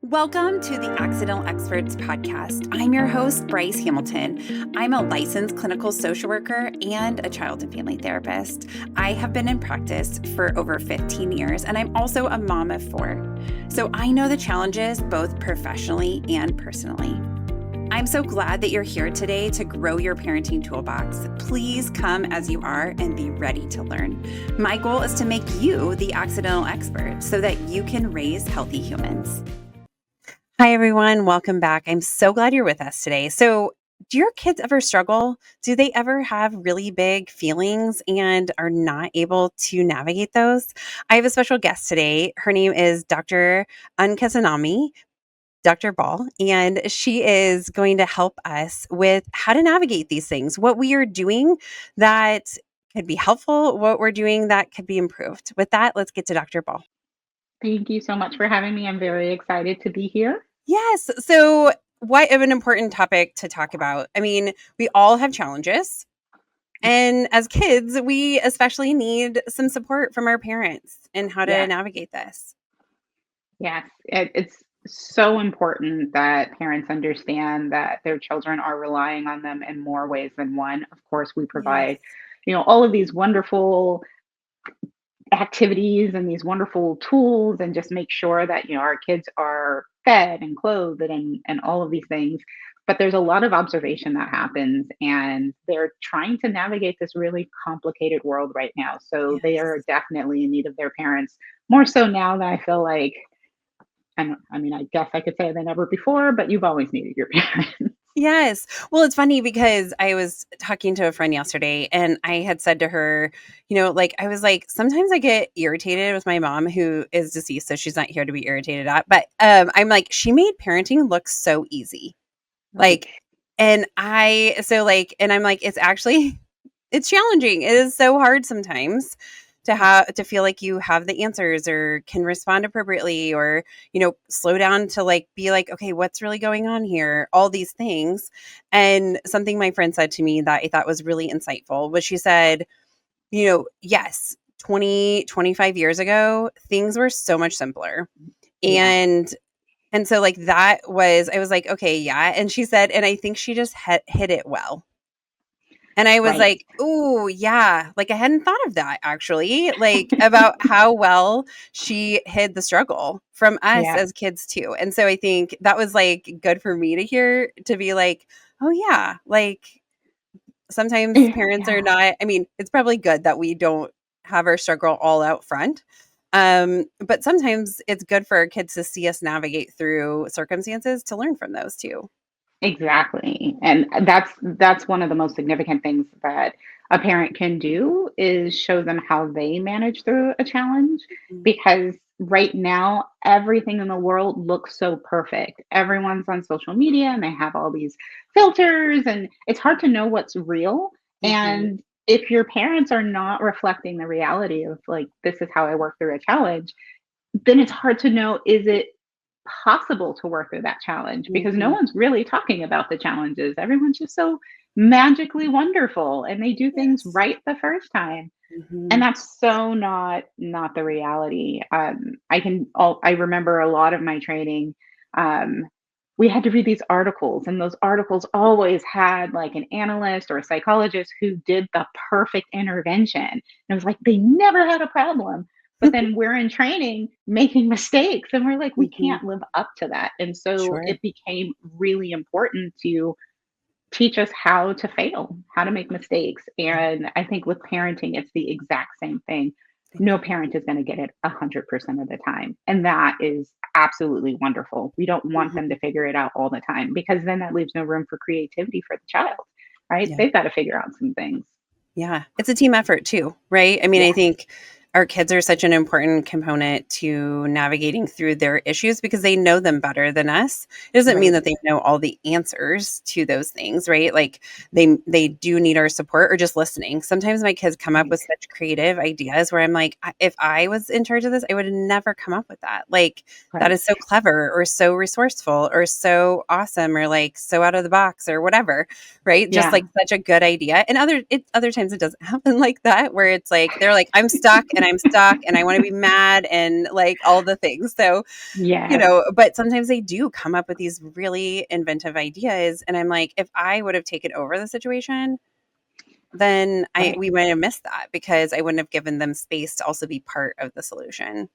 Welcome to the Accidental Experts podcast. I'm your host, Bryce Hamilton. I'm a licensed clinical social worker and a child and family therapist. I have been in practice for over 15 years, and I'm also a mom of 4. So I know the challenges both professionally and personally. I'm so glad that you're here today to grow your parenting toolbox. Please come as you are and be ready to learn. My goal is to make you the accidental expert so that you can raise healthy humans. Hi, everyone. Welcome back. I'm so glad you're with us today. So, do your kids ever struggle? Do they ever have really big feelings and are not able to navigate those? I have a special guest today. Her name is Dr. Ankhesenamun Ball, and she is going to help us with how to navigate these things, what we are doing that could be helpful, what we're doing that could be improved. With that, let's get to Dr. Ball. Thank you so much for having me. I'm very excited to be here. Yes. So, what of an important topic to talk about? I mean, we all have challenges. And as kids, we especially need some support from our parents in how to Yes, navigate this. yes. It's so important that parents understand that their children are relying on them in more ways than one. Of course, we Yes. provide, all of these wonderful activities and these wonderful tools and just make sure that, our kids are fed and clothed and all of these things. But there's a lot of observation that happens, and they're trying to navigate this really complicated world right now. So they Yes. are definitely in need of their parents more so now than I feel like. I guess I could say than ever before, but you've always needed your parents. Yes. Well, it's funny because I was talking to a friend yesterday and I had said to her, I was like, sometimes I get irritated with my mom who is deceased. So she's not here to be irritated at. But I'm like, she made parenting look so easy. Right. Like, and I'm like, it's actually, it's challenging. It is so hard sometimes to feel like you have the answers or can respond appropriately or, slow down to be like, okay, what's really going on here? All these things. And something my friend said to me that I thought was really insightful was she said, yes, 25 years ago, things were so much simpler. Yeah. And so that was I was like, "Okay, yeah." And she said and I think she just hit it well. And I was Right. like, "Ooh, yeah." Like I hadn't thought of that actually, about how well she hid the struggle from us Yeah. as kids too. And so I think that was good for me to hear to be like, "Oh yeah." Sometimes parents are Yeah. not I mean, it's probably good that we don't have our struggle all out front. But sometimes it's good for our kids to see us navigate through circumstances to learn from those too. Exactly. And that's one of the most significant things that a parent can do is show them how they manage through a challenge, Mhm. because right now everything in the world looks so perfect. Everyone's on social media and they have all these filters, and it's hard to know what's real. Mhm. And if your parents are not reflecting the reality of like, this is how I work through a challenge, then it's hard to know, is it possible to work through that challenge, because no Mhm. one's really talking about the challenges. Everyone's just so magically wonderful and they do things Yes. right the first time. And Mhm. that's so not the reality. I remember a lot of my training. Um, we had to read these articles, and those articles always had like an analyst or a psychologist who did the perfect intervention. And it was like they never had a problem. But then we're in training making mistakes, and we're like, we Mhm. can't live up to that. And so Sure. it became really important to teach us how to fail, how to make mistakes. Yeah, And I think with parenting, it's the exact same thing. No parent exactly. is going to get it 100% of the time. And that is absolutely wonderful. We don't want them Mhm. to figure it out all the time, because then that leaves no room for creativity for the child, right? Yeah. They've got to figure out some things. Yeah, it's a team effort too, right? I mean, I Yeah, think our kids are such an important component to navigating through their issues because they know them better than us. It doesn't mean right. that they know all the answers to those things, right? Like they do need our support or just listening. Sometimes my kids come up Right. with such creative ideas where I'm like, If I was in charge of this, I would have never come up with that." Like that Right. is so clever or so resourceful or so awesome or so out of the box or whatever, right? Just Yeah. such a good idea. And other times it doesn't happen like that where it's like they're like, "I'm stuck and I'm stuck and I want to be mad and like all the things. So, Yes. but sometimes they do come up with these really inventive ideas. And I'm like, if I would have taken over the situation, then Right. we might have missed that because I wouldn't have given them space to also be part of the solution.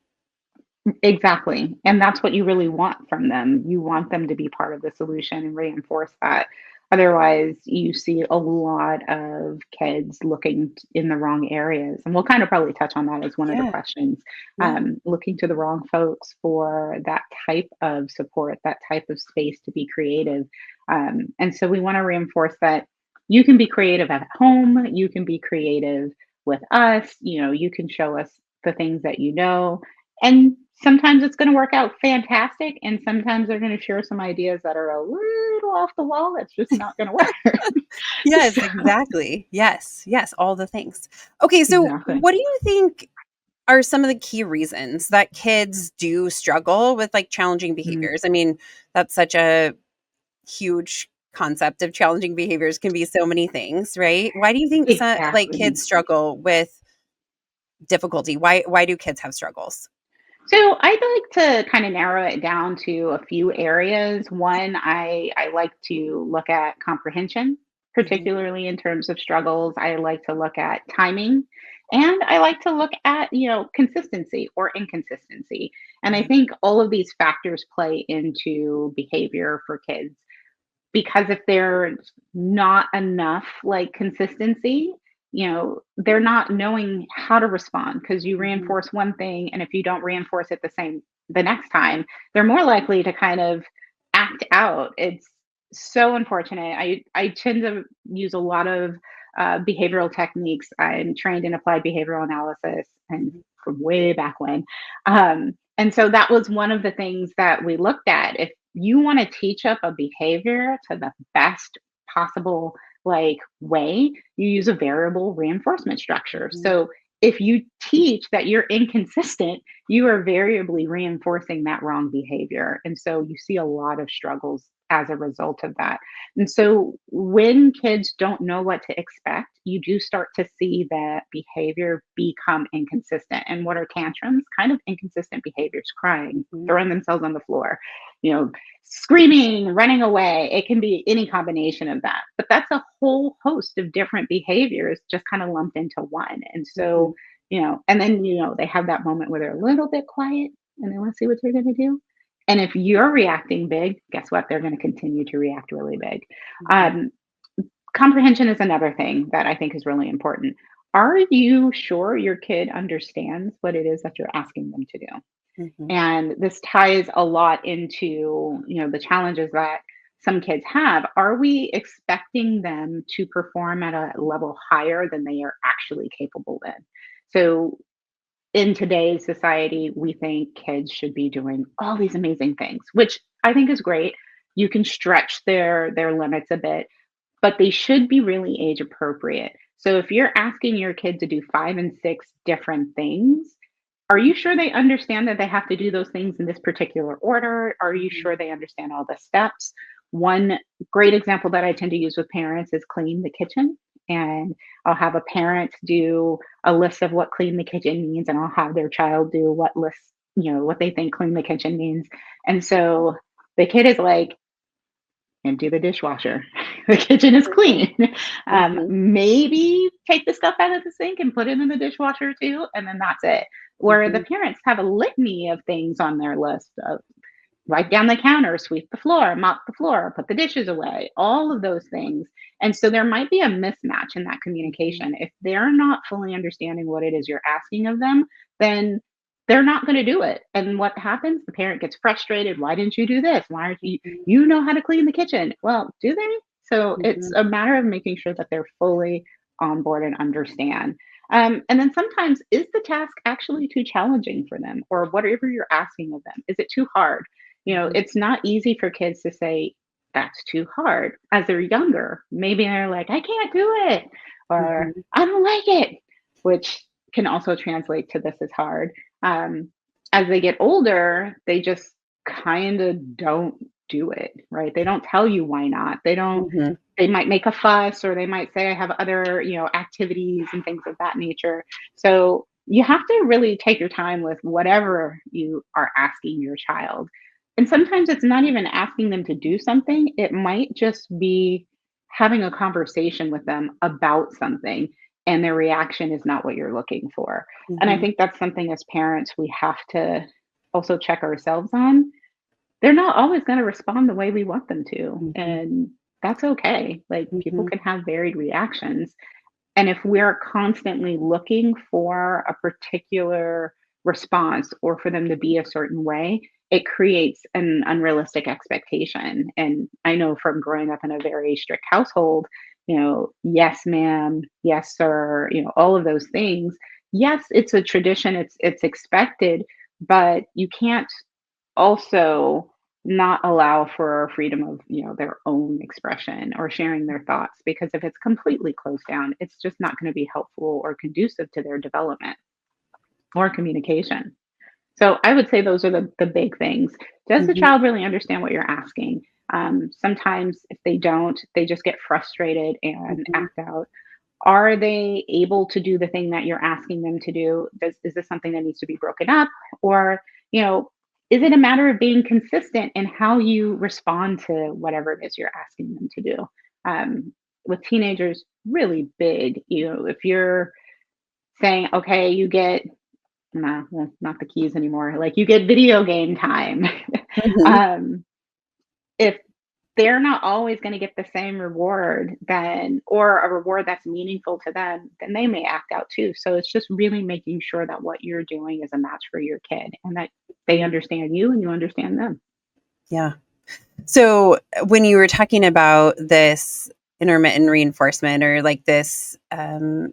Exactly. And that's what you really want from them. You want them to be part of the solution and reinforce that. Otherwise, you see a lot of kids looking in the wrong areas. And we'll kind of probably touch on that as one of the Yeah. questions. Yeah. Looking to the wrong folks for that type of support, that type of space to be creative. And so we want to reinforce that you can be creative at home, you can be creative with us, you can show us the things that you know, and sometimes it's gonna work out fantastic, and sometimes they're gonna share some ideas that are a little off the wall. It's just not gonna work. Yes, So exactly. Yes. Yes. All the things. Okay. So, exactly. what do you think are some of the key reasons that kids do struggle with like challenging Mhm. behaviors? I mean, that's such a huge concept of challenging behaviors can be so many things, right? Why do you think like Exactly. kids struggle with difficulty? Why do kids have struggles? So I'd like to kind of narrow it down to a few areas. One, I like to look at comprehension, Mhm. particularly in terms of struggles. I like to look at timing, and I like to look at, consistency or inconsistency. And I Yeah. think all of these factors play into behavior for kids. Because if there's not enough, like, consistency, they're not knowing how to respond because you Mhm. reinforce one thing, and if you don't reinforce it the next time, they're more likely to kind of act out. It's so unfortunate. I tend to use a lot of, behavioral techniques. I'm trained in applied behavioral analysis and Mhm. from way back when, and so that was one of the things that we looked at. If you want to teach up a behavior to the best possible like way, you use a variable reinforcement structure. Mhm. So if you teach that you're inconsistent, you are variably reinforcing that wrong behavior. And so you see a lot of struggles as a result of that. And so when kids don't know what to expect, you do start to see that behavior become inconsistent. And what are tantrums? Kind of inconsistent behaviors, crying, Mhm. throwing themselves on the floor, you know, screaming, running away. It can be any combination of that. But that's a whole host of different behaviors just kind of lumped into one. And Mhm. so, and then, they have that moment where they're a little bit quiet and they want to see what they're going to do. And if you're reacting big, guess what? They're going to continue to react really big. Mhm. Um, Comprehension is another thing that I think is really important. Are you sure your kid understands what it is that you're asking them to do? Mhm. And this ties a lot into, the challenges that some kids have. Are we expecting them to perform at a level higher than they are actually capable in? So in today's society, we think kids should be doing all these amazing things, which I think is great. You can stretch their limits a bit, but they should be really age appropriate. So if you're asking your kid to do 5 and 6 different things, are you sure they understand that they have to do those things in this particular order? Are you Mhm. sure they understand all the steps? One great example that I tend to use with parents is clean the kitchen. And I'll have a parent do a list of what clean the kitchen means, and I'll have their child do what they think clean the kitchen means. And so the kid is like, empty the dishwasher. The kitchen is Mhm. clean. Mhm. Maybe take the stuff out of the sink and put it in the dishwasher too, and then that's it. Where the Mhm. parents have a litany of things on their list of wipe down the counter, sweep the floor, mop the floor, put the dishes away, all of those things. And so there might be a mismatch in that Mhm. communication. If they're not fully understanding what it is you're asking of them, then they're not going to do it. And what happens? The parent gets frustrated. Why didn't you do this? Why aren't you? Mhm. You know how to clean the kitchen. Well, do they? So it's Mhm. a matter of making sure that they're fully on board and understand. And then sometimes, is the task actually too challenging for them, or whatever you're asking of them? Is it too hard? Mhm. It's not easy for kids to say, that's too hard as they're younger. Maybe they're like, I can't do it, or Mhm. I don't like it, which can also translate to this is hard. Um, as they get older, they just kind of don't do it, right? They don't tell you why not. Mhm. They might make a fuss, or they might say, I have other, activities and things of that nature. So you have to really take your time with whatever you are asking your child. And sometimes it's not even asking them to do something, it might just be having a conversation with them about something, and their reaction is not what you're looking for. And I Mhm. think that's something as parents we have to also check ourselves on. They're not always going to respond the way we want them to. Mhm. And that's okay. Like people Mhm. can have varied reactions. And if we're constantly looking for a particular response or for them to be a certain way, it creates an unrealistic expectation. And I know from growing up in a very strict household, yes, ma'am, yes, sir, all of those things. Yes, it's a tradition, it's expected, but you can't also not allow for freedom of their own expression or sharing their thoughts, because if it's completely closed down, it's just not going to be helpful or conducive to their development or communication. So I would say those are the big things. Does the Mhm. child really understand what you're asking? Sometimes if they don't, they just get frustrated and Mhm. act out. Are they able to do the thing that you're asking them to do? Is this something that needs to be broken up? Or, you know, is it a matter of being consistent in how you respond to whatever it is you're asking them to do? With teenagers, really big, if you're saying, okay, you get, nah, well, not the keys anymore, like you get video game time. Mhm. um, if they're not always going to get the same reward, then or a reward that's meaningful to them, then they may act out too. So it's just really making sure that what you're doing is a match for your kid and that they Mhm. understand you and you understand them. Yeah. So when you were talking about this intermittent reinforcement or like this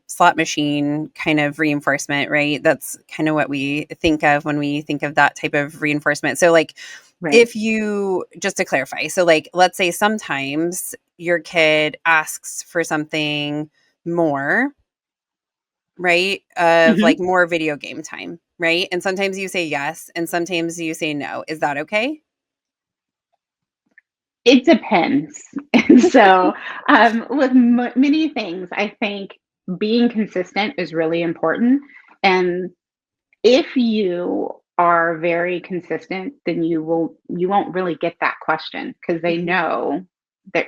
slot machine kind of reinforcement, right? That's kind of what we think of when we think of that type of reinforcement. So, like, Right. if you, just to clarify, so like, let's say sometimes your kid asks for something more, right? Of like Hmm. more video game time, right? And sometimes you say yes, and sometimes you say no. Is that okay? It depends. And so, with many things, I think being consistent is really important. And if you are very consistent, then you won't really get that question because they Mhm. know that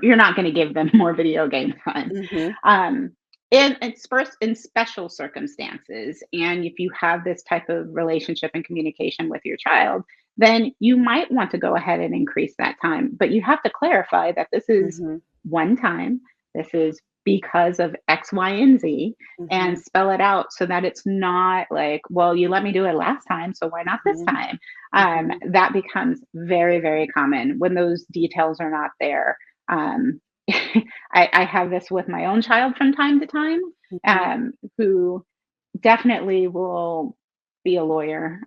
you're not going to give them more video game time. Mhm. Um, and it's first in special circumstances, and if you have this type of relationship and communication with your child, then you might want to go ahead and increase that time. But you have to clarify that this is Mhm. one time. This is because of X, Y, and Z, and Mhm. spell it out so that it's not like, well, you let me do it last time, so why not this Mhm. time? Mhm. That becomes very, very common when those details are not there. Um, I have this with my own child from time to time, Mhm. who definitely will be a lawyer.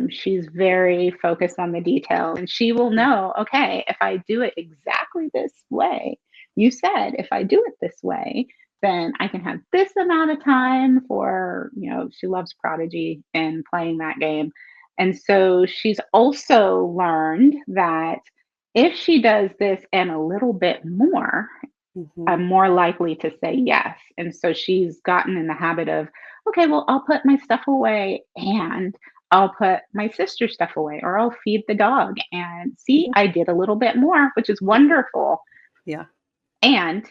She's very focused on the detail, and she will Yeah. know, okay, if I do it exactly this way, you said if I do it this way, then I can have this amount of time for, she loves Prodigy and playing that game. And so she's also learned that if she does this and a little bit more, Mhm. I'm more likely to say yes. And so she's gotten in the habit of, okay, well, I'll put my stuff away and I'll put my sister's stuff away or I'll feed the dog. And see, Mhm. I did a little bit more, which is wonderful. Yeah. And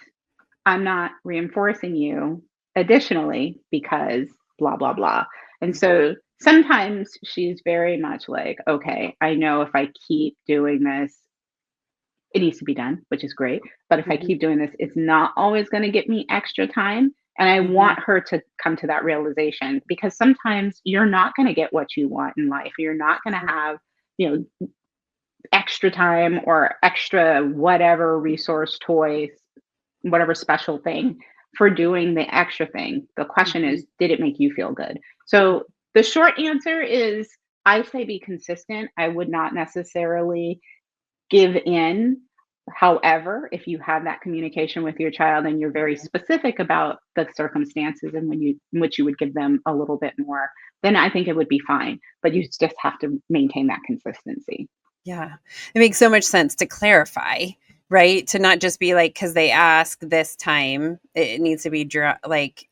I'm not reinforcing you additionally because blah, blah, blah. And Mhm. so sometimes she's very much like, okay, I know if I keep doing this, it needs to be done, which is great. But if I Mhm. keep doing this, it's not always going to get me extra time. And I Mhm. want her to come to that realization because sometimes you're not going to get what you want in life. You're not going to Yeah. have, extra time or extra whatever resource, toys, whatever special thing for doing the extra thing. The question Mhm. is, did it make you feel good? So the short answer is I say be consistent. I would not necessarily give in. However, if you have that communication with your child and you're very specific about the circumstances and in which you would give them a little bit more, then I think it would be fine. But you just have to maintain that consistency. Yeah. It makes so much sense to clarify, right? To not just be like, because they ask this time, it needs to be like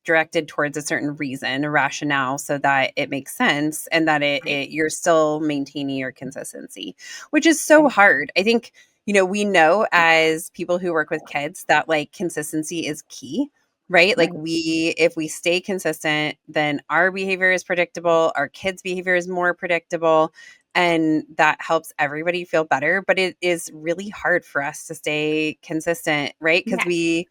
directed towards a certain reason, a rationale, so that it makes sense and that Right. you're still maintaining your consistency, which is so Right. hard. I think, we know as people who work with kids that like consistency is key, right? Like Right. if we stay consistent, then our behavior is predictable, our kids' behavior is more predictable, and that helps everybody feel better. But it is really hard for us to stay consistent, right? Because Yes.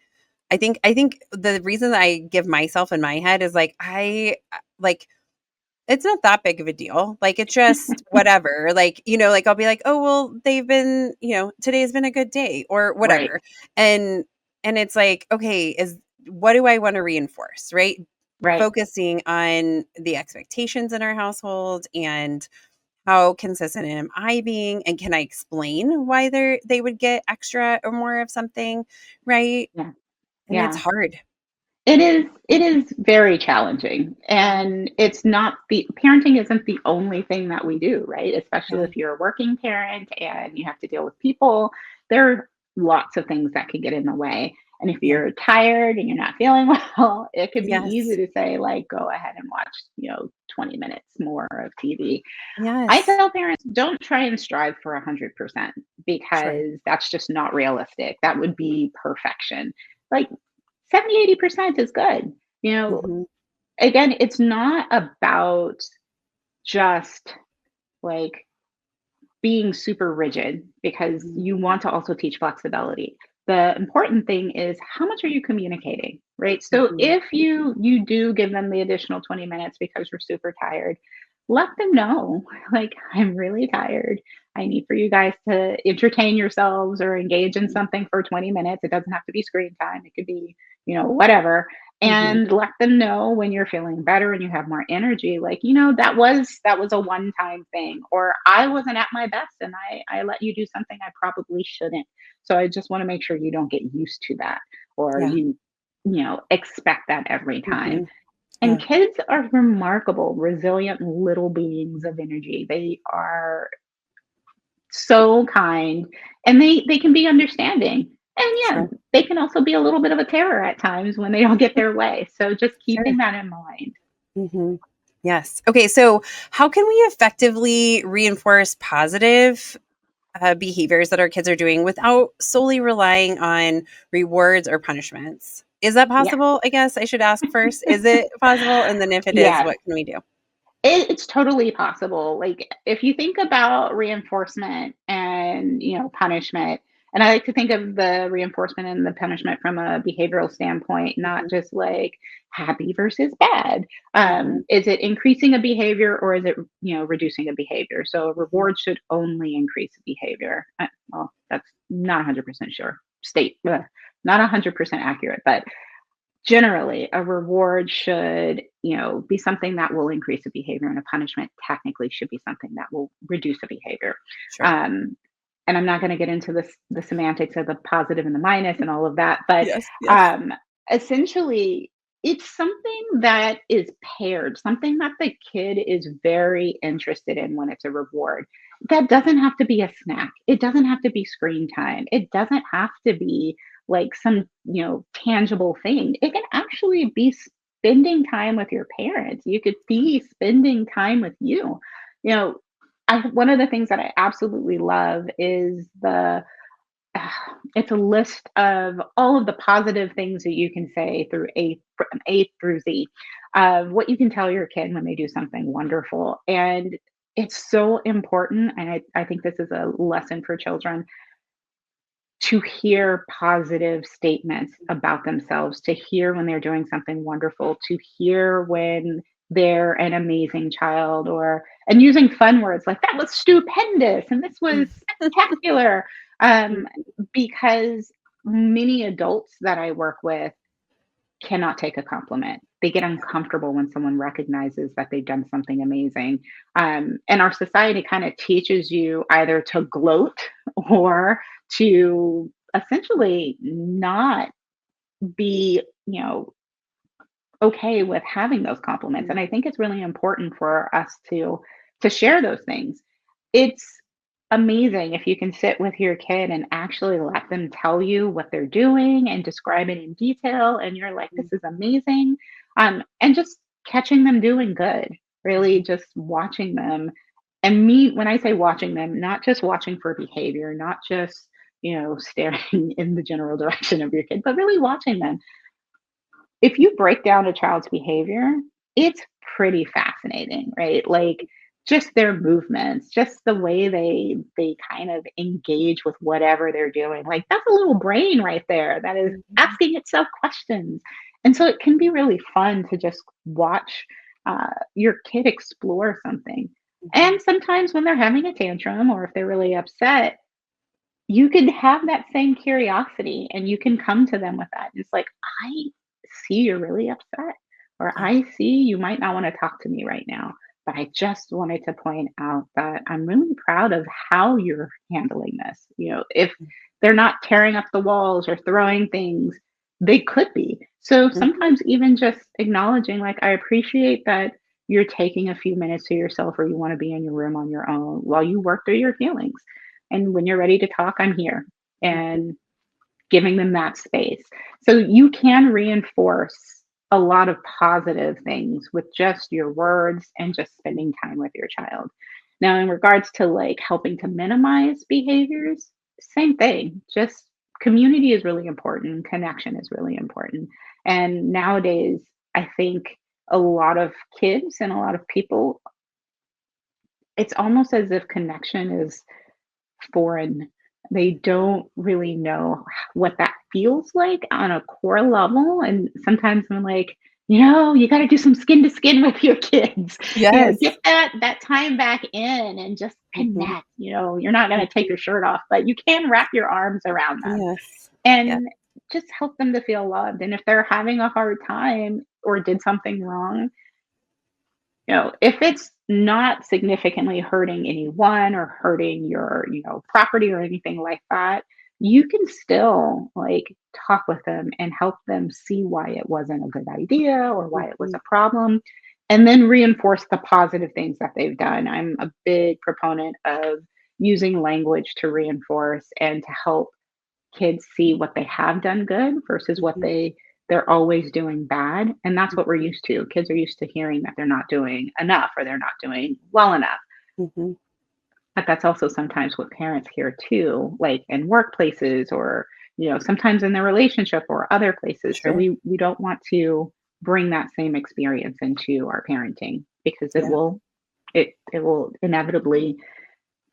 I think the reason that I give myself in my head is like like it's not that big of a deal. Like it's just whatever. Like, like I'll be like, "Oh, well, they've been, today's been a good day," or Right. whatever. And it's like, okay, is what do I want to reinforce, right? Right. Focusing on the expectations in our household and how consistent am I being, and can I explain why they would get extra or more of something, right? Yeah. And it's Yeah. hard. It is very challenging, and it's not the parenting isn't the only thing that we do, right? Especially Yeah. if you're a working parent and you have to deal with people, there are lots of things that can get in the way. And if Yeah. you're tired and you're not feeling well, it could be easy Yes. to say like, go ahead and watch, 20 minutes more of TV. I Yes. tell parents, don't try and strive for 100% Sure. because that's just not realistic. That would be perfection. Like 70, 80% is good. You know, Mhm. again, it's not about just like being super rigid because Mhm. you want to also teach flexibility. The important thing is how much are you communicating, right? So Mhm. if you do give them the additional 20 minutes because you're super tired, let them know like I'm really tired. I need for you guys to entertain yourselves or engage in something for 20 minutes. It doesn't have to be screen time. It could be, whatever, Mhm. and let them know when you're feeling better and you have more energy, like, that was a one time thing, or I wasn't at my best and I let you do something I probably shouldn't, so I just want to make sure you don't get used to that, or Yeah. expect that every time. Mhm. And Yeah. kids are remarkable resilient little beings of energy. They are so kind, and they can be understanding. And yeah, Sure. they can also be a little bit of a terror at times when they don't get their way. So just keeping Sure. that in mind. Mhm. Yes. Okay, so how can we effectively reinforce positive, behaviors that our kids are doing without solely relying on rewards or punishments? Is that Yeah. possible? I guess I should ask first. Is it possible? And then if it is, Yes. what can we do? It's totally possible. Like, if you think about reinforcement and, punishment, and I like to think of the reinforcement and the punishment from a behavioral standpoint, not Mhm. just like happy versus bad. Mhm. Is it increasing a behavior or is it, reducing a behavior? So a Mhm. reward should only increase a behavior. Well, that's not 100% sure. Not 100% accurate, but generally, a reward should, be something that will increase a behavior, and a punishment technically should be something that will reduce a behavior. Sure. Um, and I'm not going to get into the semantics of the positive and the minus and all of that, but Yes, yes. um, essentially, it's something that is paired, something that the kid is very interested in when it's a reward. That doesn't have to be a snack. It doesn't have to be screen time. It doesn't have to be like some, tangible thing. It can actually be spending time with your parents. You could be spending time with you. You know, one of the things that I absolutely love is it's a list of all of the positive things that you can say through A through Z of what you can tell your kid when they do something wonderful. And it's so important. And I think this is a lesson for children to hear positive statements about themselves, to hear when they're doing something wonderful, to hear when they're an amazing child, or and using fun words like that was stupendous and this was spectacular. Um, because many adults that I work with cannot take a compliment. They get uncomfortable when someone recognizes that they've done something amazing. And our society kind of teaches you either to gloat or to essentially not be, okay with having those compliments. And Mhm. I think it's really important for us to share those things. It's amazing if you can sit with your kid and actually let them tell you what they're doing and describe it in detail, and you're like, "This Mhm. is amazing." And just catching them doing good, really just watching them. And me, when I say watching them, not just watching for behavior, not just, staring in the general direction of your kid, but really watching them. If you break down a child's behavior, it's pretty fascinating, right? Like just their movements, just the way they kind of engage with whatever they're doing. Like that's a little brain right there that is Mhm. asking itself questions. And so it can be really fun to just watch your kid explore something. Mhm. And sometimes when they're having a tantrum or if they're really upset, you can have that same curiosity and you can come to them with that. It's like, I see you're really upset, or Yeah. I see you might not want to talk to me right now. But I just wanted to point out that I'm really proud of how you're handling this. If they're not tearing up the walls or throwing things, they could be. So Mhm. sometimes even just acknowledging, like, I appreciate that you're taking a few minutes to yourself or you want to be in your room on your own while you work through your feelings. And when you're ready to talk, I'm here. Mhm. And giving them that space. So you can reinforce a lot of positive things with just your words and just spending time with your child. Now, in regards to like helping to minimize behaviors, same thing. Just community is really important, connection is really important. And nowadays, I think a lot of kids and a lot of people, it's almost as if connection is foreign. They don't really know what that feels like on a core level. And sometimes I'm like, you got to do some skin to skin with your kids. Yes. Get that time back in and just Mhm. connect. You're not going to take Mhm. your shirt off, but you can wrap your arms around them Yes. Yeah. and just help them to feel loved. And if they're having a hard time or did something wrong, if it's not significantly hurting anyone or hurting your, property or anything like that, you can still like talk with them and help them see why it wasn't a good idea or why it was Mhm. a problem, and then reinforce the positive things that they've done. I'm a big proponent of using language to reinforce and to help kids see what they have done good versus what Mhm. they're always doing bad, and that's what we're Mhm. used to. Kids are used to hearing that they're not doing enough or they're not doing well enough. Mhm. But that's also sometimes what parents hear too, like in workplaces or sometimes in their relationship or other places. So Sure. we don't want to bring that same experience into our parenting because it Yeah. will it will inevitably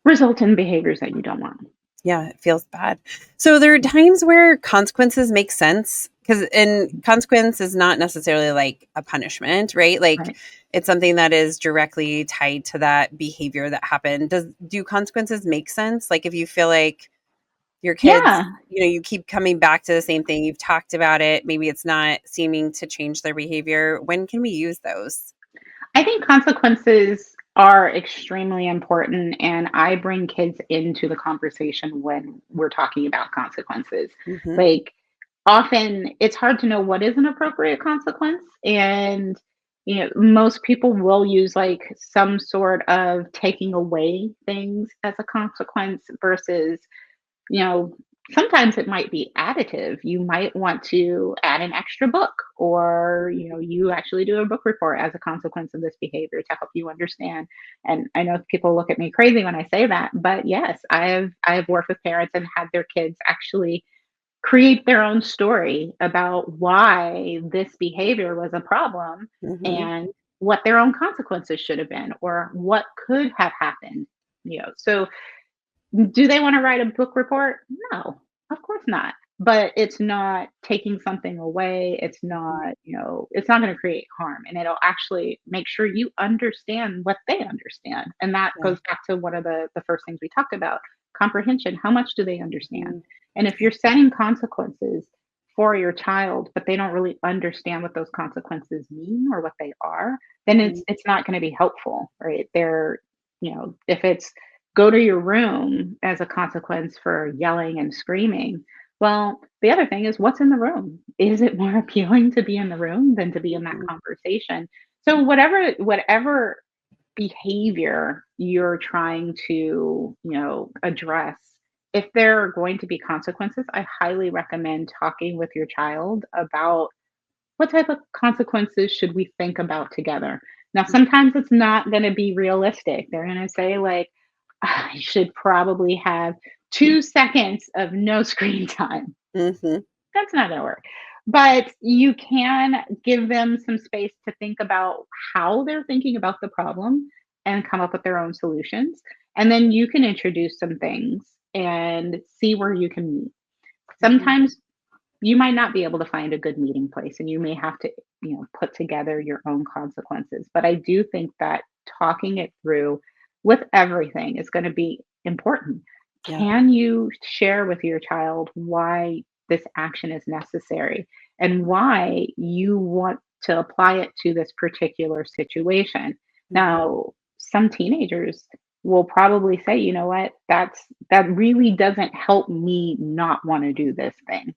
result in behaviors that you don't want. Yeah, it feels bad. So there are times where consequences make sense because and consequence is not necessarily like a punishment, right? Like Right. it's something that is directly tied to that behavior that happened. Do consequences make sense? Like if you feel like your kids, Yeah. you keep coming back to the same thing, you've talked about it, maybe it's not seeming to change their behavior. When can we use those? I think consequences are extremely important, and I bring kids into the conversation when we're talking about consequences. Mhm. Like, often it's hard to know what is an appropriate consequence, and most people will use like some sort of taking away things as a consequence versus you know, sometimes it might be additive. You might want to add an extra book, or, you actually do a book report as a consequence of this behavior to help you understand. And I know people look at me crazy when I say that, but yes, I have worked with parents and had their kids actually create their own story about why this behavior was a problem Mhm. and what their own consequences should have been or what could have happened. So do they wanna write a book report? No, of course not. But it's not taking something away, Mhm. it's not gonna create harm, and it'll actually make sure you understand what they understand, and that Yeah. goes back to one of the first things we talked about, comprehension. How much do they understand? Mhm. And if Yeah. you're setting consequences for your child, but they don't really understand what those consequences mean or what they are, then it's Mhm. it's not gonna be helpful, right? If it's go to your room as a consequence for yelling and screaming. Well, the other thing is what's in the room? Is it more appealing to be in the room than to be in that Mhm. conversation? So whatever behavior you're trying to, address, if there are going to be consequences, I highly recommend talking with your child about what type of consequences should we think about together. Now, sometimes it's not going to be realistic. They're going to say, like, I should probably have 2 seconds of no screen time. Mm-hmm. That's not going to work. But you can give them some space to think about how they're thinking about the problem and come up with their own solutions. And then you can introduce some things and see where you can meet. Mm-hmm. Sometimes you might not be able to find a good meeting place and you may have to, put together your own consequences. But I do think that talking it through with everything is going to be important. Yeah. Can you share with your child why this action is necessary and why you want to apply it to this particular situation? Mm-hmm. Now, some teenagers will probably say, you know what, that really doesn't help me not want to do this thing.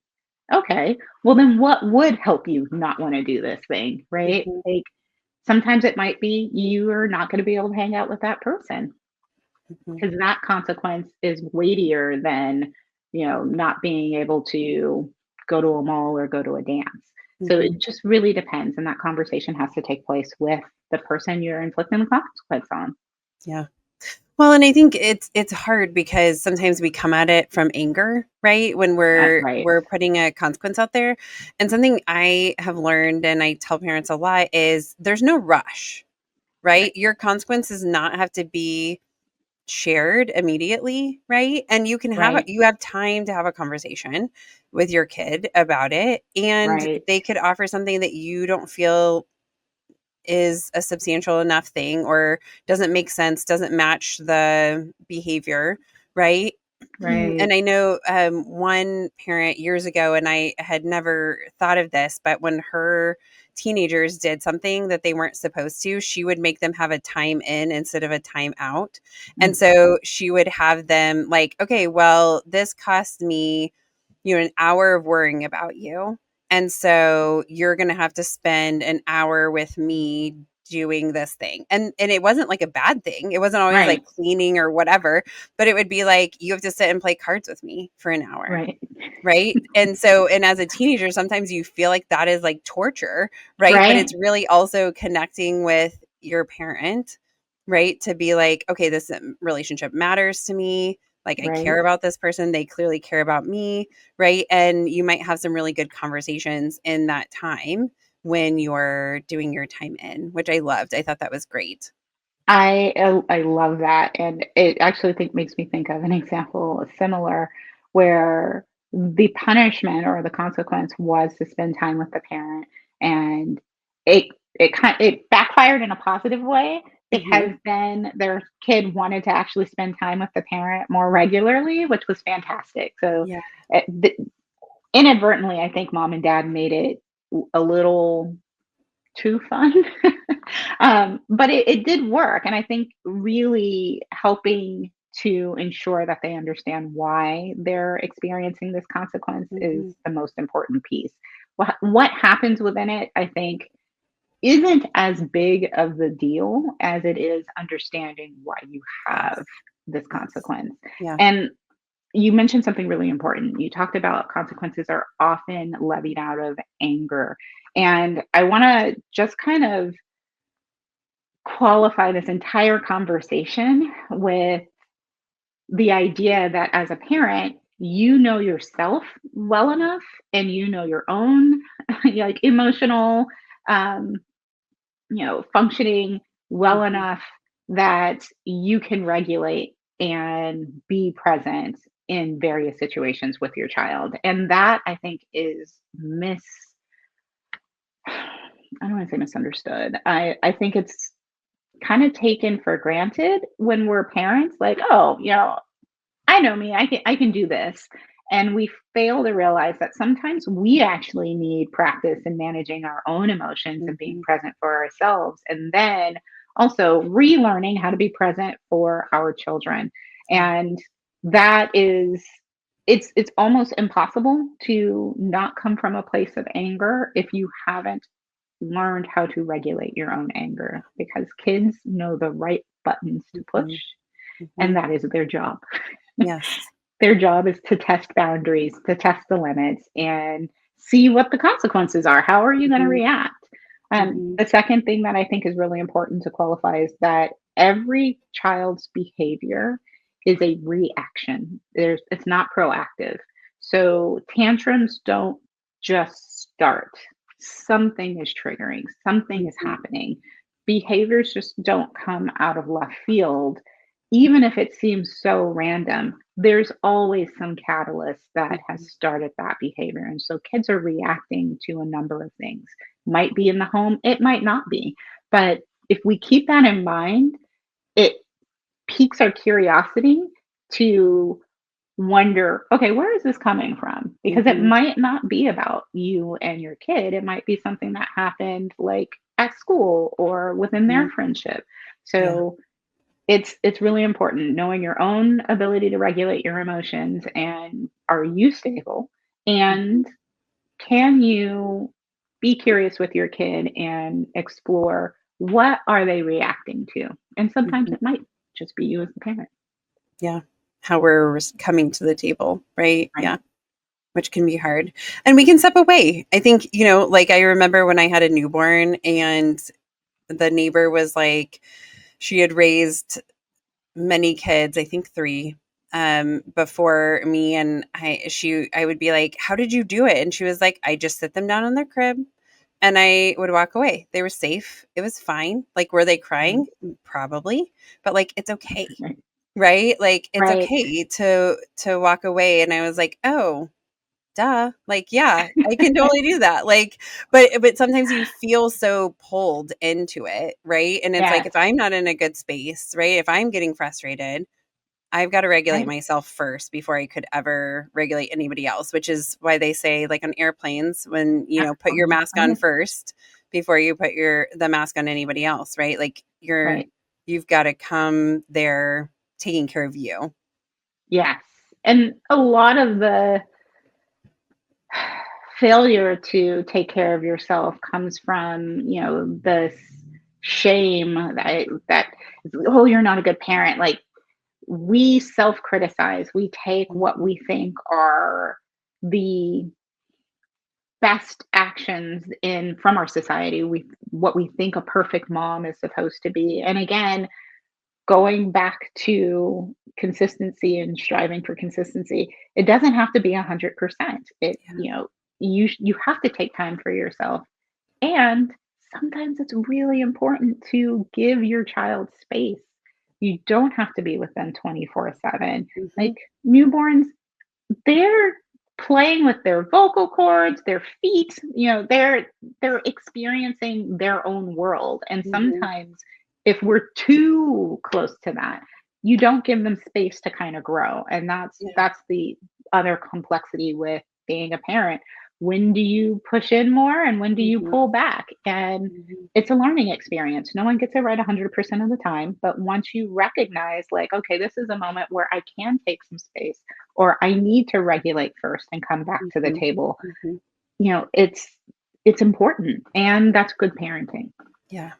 Okay, well, then what would help you not want to do this thing, right? Mm-hmm. Like, sometimes it might be you're not going to be able to hang out with that person Mm-hmm. because that consequence is weightier than, not being able to go to a mall or go to a dance. So Mm-hmm. it just really depends. And that conversation has to take place with the person you're inflicting the consequence on. Yeah. Well, and I think it's hard because sometimes we come at it from anger, right? When Right, we're putting a consequence out there. And something I have learned and I tell parents a lot is there's no rush, right? right, Your consequence does not have to be shared immediately, right? And right, you have time to have a conversation with your kid about it, and right, they could offer something that you don't feel is a substantial enough thing or doesn't make sense, doesn't match the behavior, right? right. And I know one parent years ago, and I had never thought of this, but when her teenagers did something that they weren't supposed to, she would make them have a time in instead of a time out. And Mm, so she would have them like, okay, well, this cost me, an hour of worrying about you. And so you're going to have to spend an hour with me doing this thing. And it wasn't like a bad thing. It wasn't always right, like cleaning or whatever, but it would be like you have to sit and play cards with me for an hour. right, Right. And so, and as a teenager, sometimes you feel like that is like torture, right? But right, it's really also connecting with your parent, right? To be like, okay, this relationship matters to me. Like, I right. care about this person. They clearly care about me, right? And you might have some really good conversations in that time when you're doing your time in, which I loved. I thought that was great. I love that, and it actually makes me think of an example similar where the punishment or the consequence was to spend time with the parent, and it it backfired in a positive way Hmm. because then their kid wanted to actually spend time with the parent more regularly, which was fantastic. So, Yeah. eh, th- inadvertently, I think mom and dad made it a little too fun. But it did work. And I think really helping to ensure that they understand why they're experiencing this consequence is Hmm. the most important piece. What happens within it, I think, isn't as big of the deal as it is understanding why you have Yes. this Yes. consequence. Yeah. And you mentioned something really important. You talked about consequences are often levied out of anger. And I want to just kind of qualify this entire conversation with the idea that as a parent, you know yourself well enough and you know your own like emotional um, functioning well Hmm. enough that you can regulate and be present in various situations with your child. And that I think is I don't want to say misunderstood. I think it's kind of taken for granted when we're parents, like, oh, I know me, I can do this. And we fail to realize that sometimes we actually need practice in managing our own emotions and being Hmm. present for ourselves. And then also relearning how to be present for our children. Yeah. And that is it's almost impossible to not come from a place of anger if you haven't learned how to regulate your own anger, because kids know the right buttons to push, Mhm. and Mhm. that is their job. Yes. Their job is to test boundaries, to test the limits, and see what the consequences are. How are you going to Mhm. react? Mhm. The second thing that I think is really important to qualify is that every child's behavior is a reaction. It's not proactive. So tantrums don't just start. Something is triggering, something is Mhm. happening. Behaviors just don't come out of left field. Even if it seems so random, there's always some catalyst that has Mhm. started that behavior. And so kids are reacting to a number of things. Might be in the home, it might not be. But if we keep that in mind, it piques our curiosity to wonder, okay, where is this coming from? Because it Mhm. might not be about you and your kid. It might be something that happened like at school or within their Mhm. friendship. Yeah. So it's really important knowing your own ability to regulate your emotions, and are you stable, Mhm. and can you be curious with your kid and explore what are they reacting to? And sometimes Mhm. it might just be you as the parent. Yeah. How we're coming to the table, right? Right. Yeah. Which can be hard. And we can step away. I think, like I remember when I had a newborn and the neighbor was like, she had raised many kids, I think 3, before me, and I would be like, "How did you do it?" And she was like, "I just sit them down in their crib and I would walk away. They were safe. It was fine." Like, were they Right. crying? Probably, but like it's okay. Right. Right? Like it's Right. okay to walk away. And I was like, "Oh, duh." Like, yeah, I can totally do that. Like, but sometimes you feel so pulled into it, right? And it's like Yes. if I'm not in a good space, right? If I'm getting frustrated, I've got to regulate Right. myself first before I could ever regulate anybody else, which is why they say like on airplanes when, put your mask on Uh-huh. first before you put the mask on anybody else, right? Like Right. you've got to come there taking care of you. Yes. And a lot of the failure to take care of yourself comes from, this shame that, oh, you're not a good parent. Like, we self-criticize. We take what Mhm. we think are the best actions in from our society. We What we think a perfect mom is supposed to be. And again, going back to consistency and striving for consistency, it doesn't have to be 100%. Yeah. You have to take time for yourself. And sometimes it's really important to give your child space. You don't have to be with them 24/7. Mhm. Like, newborns, they're playing with their vocal cords, their feet, they're experiencing their own world. And Mhm. sometimes if we're too close to that, you don't give them space to kind of grow. And Yeah. that's the other complexity with being a parent. When do you push in more and when do you Mhm. pull back? And Mhm. it's a learning experience. No one gets it right 100% of the time, but once you recognize, like, okay, this is a moment where I can take some space, or I need to regulate first and come back to the Mhm. table. Mhm. It's important, and that's good parenting. Yeah.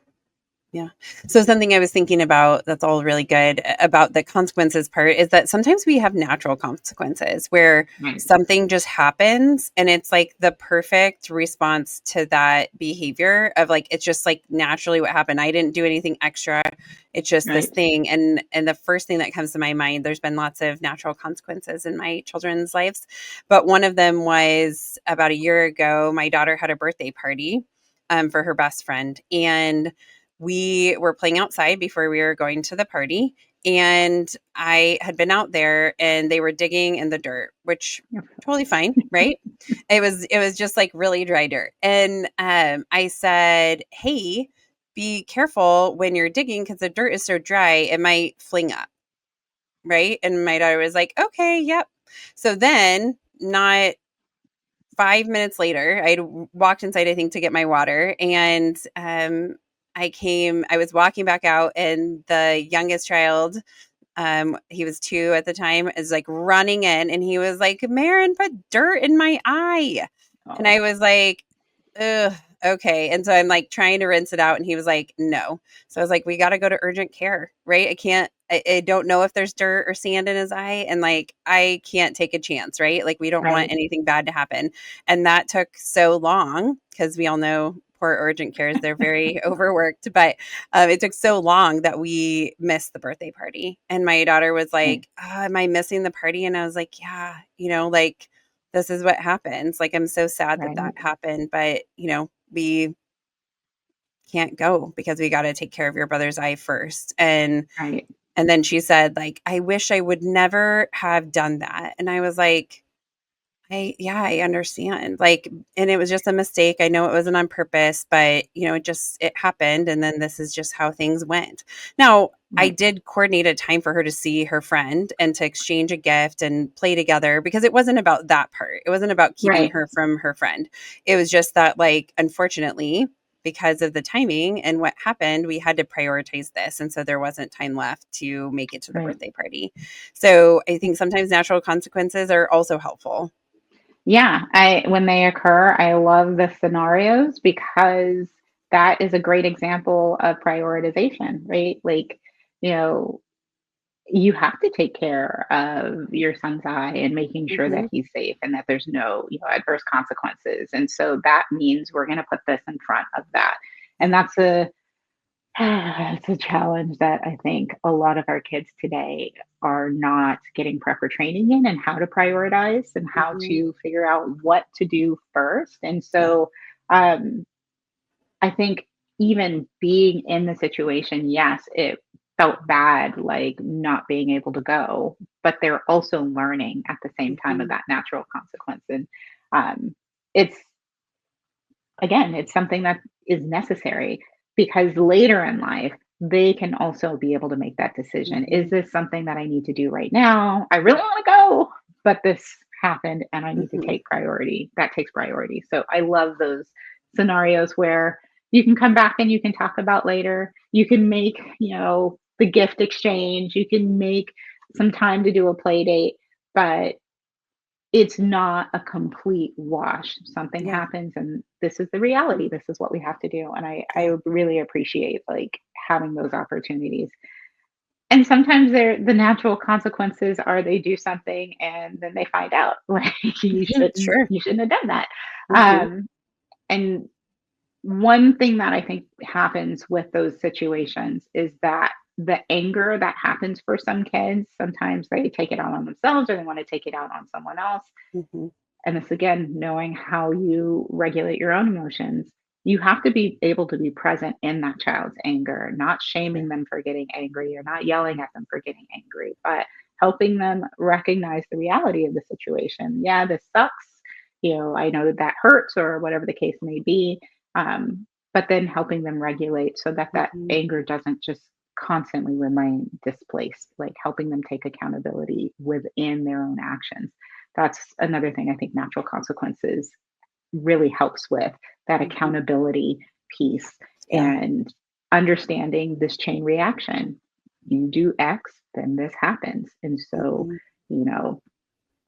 Yeah. So something I was thinking about that's all really good about the consequences part is that sometimes we have natural consequences where Right. something just happens and it's like the perfect response to that behavior of like it's just like naturally what happened. I didn't do anything extra. It's just this Right. thing. And the first thing that comes to my mind, there's been lots of natural consequences in my children's lives, but one of them was about a year ago. My daughter had a birthday party for her best friend, and we were playing outside before we were going to the party, and I had been out there and they were digging in the dirt, which totally fine, right? It was just like really dry dirt. And I said, "Hey, be careful when you're digging because the dirt is so dry, it might fling up." Right? And my daughter was like, "Okay, yep." So then, not 5 minutes later, I'd walked inside, I think, to get my water, and I was walking back out, and the youngest child, he was 2 at the time, is like running in, and he was like, "Marin put dirt in my eye," and Oh. I was like, ugh. okay. And so I'm like trying to rinse it out. And he was like, no. So I was like, we got to go to urgent care, right? I don't know if there's dirt or sand in his eye. And like, I can't take a chance, right? Like, we don't want Right, anything bad to happen. And that took so long because we all know poor urgent cares, they're very overworked. But it took so long that we missed the birthday party. And my daughter was right, like, am I missing the party? And I was like, yeah, like, this is what happens. Like, I'm so sad that right, that happened, but we can't go because we got to take care of your brother's eye first. right, And then she said, like, I wish I would never have done that. And I was like, I understand. Like, and it was just a mistake. I know it wasn't on purpose, but it happened. And then this is just how things went. Now, I right, did coordinate a time for her to see her friend and to exchange a gift and play together because it wasn't about that part. It wasn't about keeping right, her from her friend. It was just that, like, unfortunately, because of the timing and what happened, we had to prioritize this. And so there wasn't time left to make it to the right. birthday party. So I think sometimes natural consequences are also helpful. Yeah, I when they occur, I love the scenarios because that is a great example of prioritization, right? Like, you know, you have to take care of your son's eye and making sure that Mhm. he's safe and that there's no, adverse consequences. And so that means we're going to put this in front of that. And Yeah. that's a it's a challenge that I think a lot of our kids today are not getting proper training in and how to prioritize and how Mhm. to figure out what to do first. And Yeah. so um, I think even being in the situation, yes, it felt bad, like not being able to go, but they're also learning at the same time of Mhm. that natural consequence. And um, it's again, it's something that is necessary because later in life, they can also be able to make that decision. Is Mhm. this something that I need to do right now? I really want to go, but this happened and I need to Mhm. take priority. That takes priority. So I love those scenarios where you can come back and you can talk about later. You can make, the gift exchange. You can make some time to do a play date, but it's not a complete wash. Something Yeah. happens and this is the reality. This is what we have to do. And I Yeah. really appreciate like having those opportunities. And sometimes the natural consequences are they do something and then they find out like Mhm. Sure. you shouldn't have done that. Mhm. Um and one thing that I think happens with those situations is that the anger that happens for some kids, sometimes they take it out on themselves or they want to take it out on someone else, Mhm. and this again, knowing how you regulate your own emotions, you have to be able to be present in that child's anger, not shaming Sure. them for getting angry or not yelling at them for getting angry, but helping them recognize the reality of the situation. Yeah, this sucks. I know that that hurts or whatever the case may be. But then helping them regulate so that that Mhm. anger doesn't just constantly remain displaced, like helping them take accountability within their own actions. That's another thing I think natural consequences really helps with that Mhm. accountability piece Yeah. and understanding this chain reaction. You do X, then this happens. And so, Mhm. you know,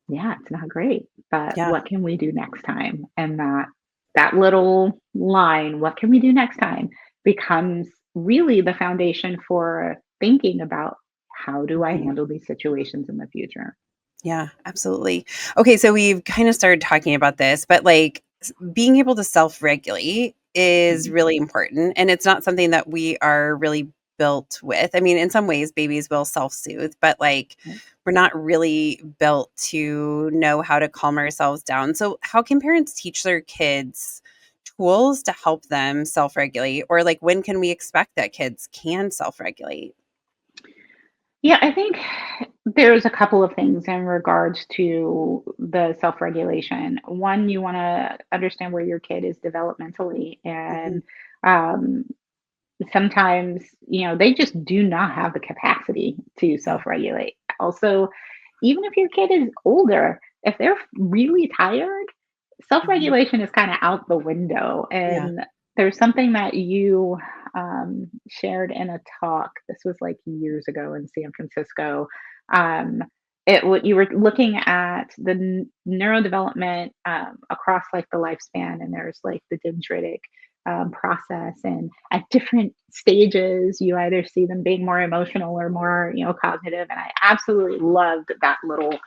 yeah, it's not great, but Yeah. what can we do next time? And that little line, what can we do next time, becomes really the foundation for thinking about how do I Mhm. handle these situations in the future? Yeah, absolutely. Okay, so we've kind of started talking about this, but like being able to self-regulate is Mhm. really important. And it's not something that we are really built with. I mean, in some ways, babies will self-soothe, but like Right. we're not really built to know how to calm ourselves down. So, how can parents teach their kids tools to help them self-regulate? Or like when can we expect that kids can self-regulate? Yeah, I think there's a couple of things in regards to the self regulation. One, you want to understand where your kid is developmentally. Mhm. And um, sometimes, they just do not have the capacity to Yeah. self regulate. Also, even if your kid is older, if they're really tired, self Mhm. regulation is kind of out the window. Yeah. And there's something that you shared in a talk. This was like years ago in San Francisco. Um, what you were looking at the neurodevelopment across like the lifespan, and there's like the dendritic process, and at different stages you either see them being more emotional or more, cognitive. And I absolutely loved that little,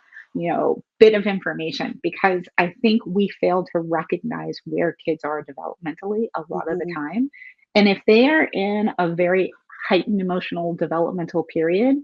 bit of information, because I think we fail to recognize where kids are developmentally a lot of the Mhm. time. And if they are in a very heightened emotional developmental period,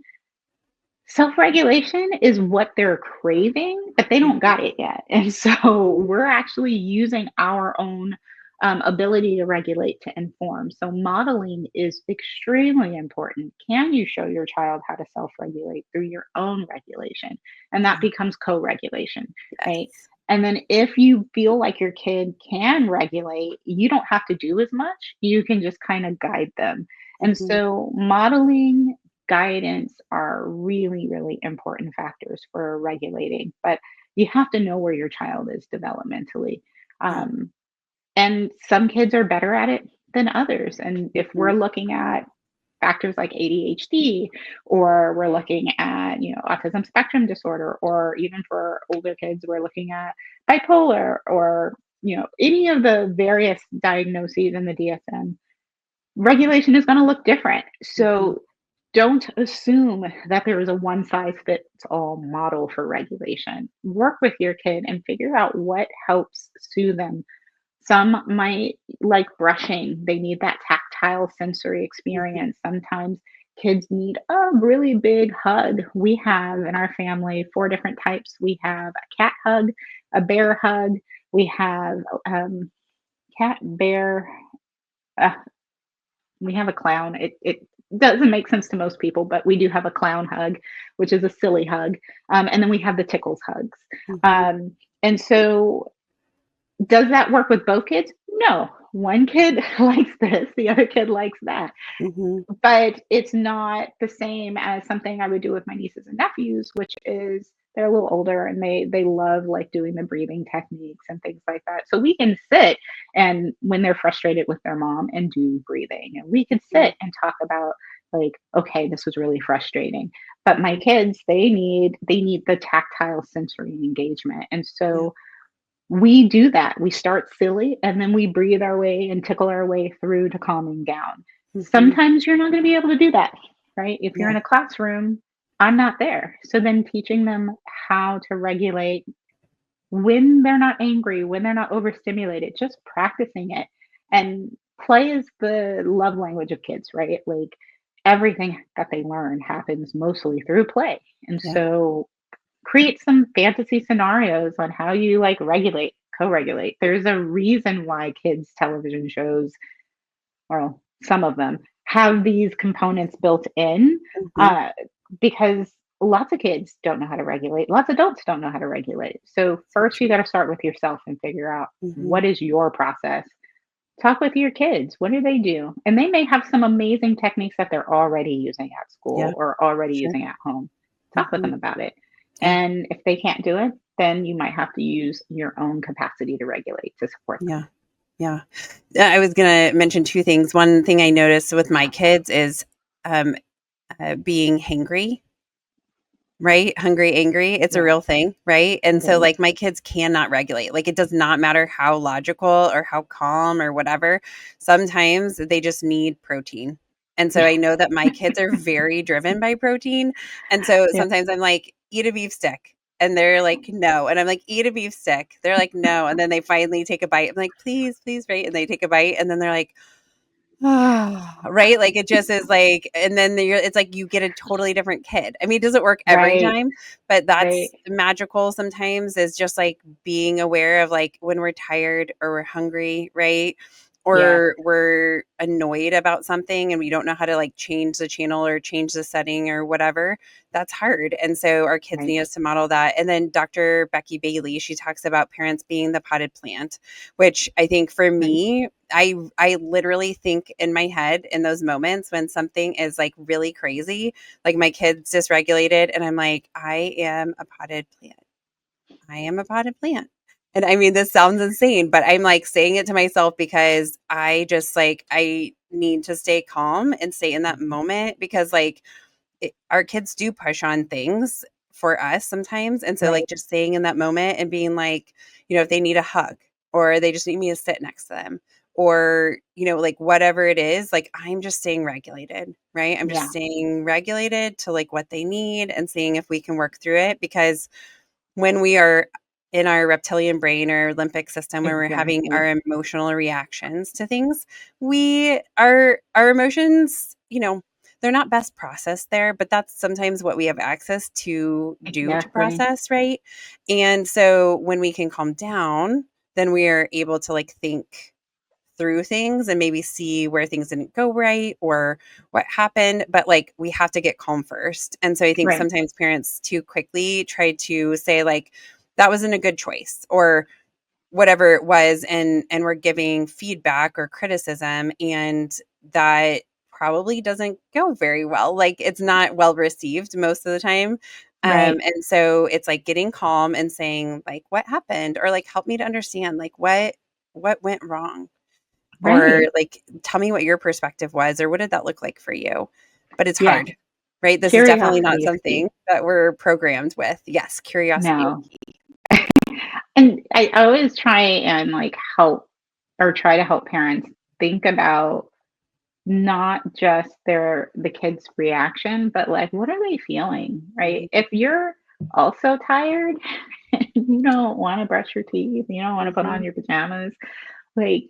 self-regulation is what they're craving, but they don't Mhm. got it yet. And so we're actually using our own ability to regulate to inform. So modeling is extremely important. Can you show your child how to self-regulate through your own regulation? And that Yeah. becomes co-regulation, right? Yes. And then if you feel like your kid can regulate, you don't have to do as much. You can just kind of guide them. And Mhm. so modeling, guidance are really, really important factors for regulating. But you have to know where your child is developmentally. Yeah. Um, and some kids are better at it than others. And if we're Mhm. looking at factors like ADHD, or we're looking at, autism spectrum disorder, or even for older kids, we're looking at bipolar, or, any of the various diagnoses in the DSM, regulation is going to look different. Mhm. So don't assume that there is a one size fits all model for regulation. Work with your kid and figure out what helps soothe them. Some might like brushing, they need that tactile sensory Mhm. experience. Sometimes kids need a really big hug. We have in our family four different types. We have a cat hug, a bear hug, we have cat, bear, uh, we have a clown. It doesn't make sense to most people, but we do have a clown hug, which is a silly hug, and then we have the tickles hugs. Mhm. And so, does that work with both kids? No. One kid likes this, the other kid likes that. Mhm. But it's not the same as something I would do with my nieces and nephews, which is they're a little older, and they love like doing the breathing techniques and things like that. So we can sit, and when they're frustrated with their mom, and do breathing, and we can Mhm. sit and talk about, like, okay, this was really frustrating. But my Mhm. kids, they need the tactile sensory engagement. And Yeah. so we do that. We start silly, and then we breathe our way and tickle our way through to calming down. Mhm. Sometimes you're not going to be able to do that, right? If you're Yeah. in a classroom, I'm not there. So then teaching them how to regulate when they're not angry, when they're not overstimulated, just practicing it. And play is the love language of kids, right? Like everything that they learn happens mostly through play. And Yeah. so create some fantasy scenarios on how you like regulate, co-regulate. There's a reason why kids television shows, or some of them, have these components built in, Mhm. uh, because lots of kids don't know how to regulate, lots of adults don't know how to regulate. So So first you true. got to start with yourself and figure out Mhm. what is your process. Talk with your kids, what do they do, and they may have some amazing techniques that they're already using at Yeah. school or already Sure. using at home. Talk with Mhm. them about it. Yeah. And if they can't do it, then you might have to use your own capacity to regulate to support Yeah. them. Yeah. I was gonna mention 2 things. One thing I noticed with my kids is, um, being hangry. Right? Hungry, angry, it's a Yeah, real thing, right? And it so, is. like, my kids cannot regulate. Like, it does not matter how logical or how calm or whatever. Sometimes they just need protein. And so Yeah, I know that my kids are very driven by protein. And so yeah, sometimes I'm like, "Eat a beef stick." And they're like, "No." And I'm like, "Eat a beef stick." They're like, "No." And then they finally take a bite. I'm like, "Please, please," right? And they take a bite, and then they're like, right? Like, it just is like and then you're it's like you get a totally different kid. I mean, it doesn't work every right, time, but right. that's magical sometimes is just, like, being aware of, like, when we're tired or we're hungry, right? Yeah, Or we're annoyed about something and we don't know how to, like, change the channel or change the setting or whatever. That's hard, and so our kids right, need us to model that, and then Dr. Becky Bailey, she talks about parents being the potted plant, which I think for right. me, I literally think in my head in those moments when something is, like, really crazy, like my kid's dysregulated, and I'm like, "I am a potted plant. I am a potted plant." And I mean, this sounds insane, but I'm, like, saying it to myself because I just, like, I need to stay calm and stay in that Mhm. moment because, like, our kids do push on things for us sometimes. And so like Right. just staying in that moment and being like, if they need a hug or they just need me to sit next to them or, like whatever it is, like I'm just staying regulated, right? I'm just Yeah. staying regulated to like what they need and seeing if we can work through it because when we are in our reptilian brain or limbic system where we're having Exactly. our emotional reactions to things, our emotions, they're not best processed there, but that's sometimes what we have access to do to Exactly. process, right? And so when we can calm down, then we are able to like think through things and maybe see where things didn't go right or what happened, but like we have to get calm first. And so I think Right. sometimes parents too quickly try to say like that wasn't a good choice or whatever it was, and we're giving feedback or criticism, and that probably doesn't go very well. Like it's not well received most of the time. Right. And so it's like getting calm and saying like what happened or like help me to understand like what went wrong or Right. like tell me what your perspective was or what did that look like for you. But it's Yeah. hard, right? This is definitely not Curiosity is key. something that we're programmed with. Yes, curiosity is No. key. And I always try and like help or try to help parents think about not just the kids' reaction, but like what are they feeling, right? Mhm, If you're also tired, you don't want to brush your teeth, you don't want to put on mhm, your pajamas, like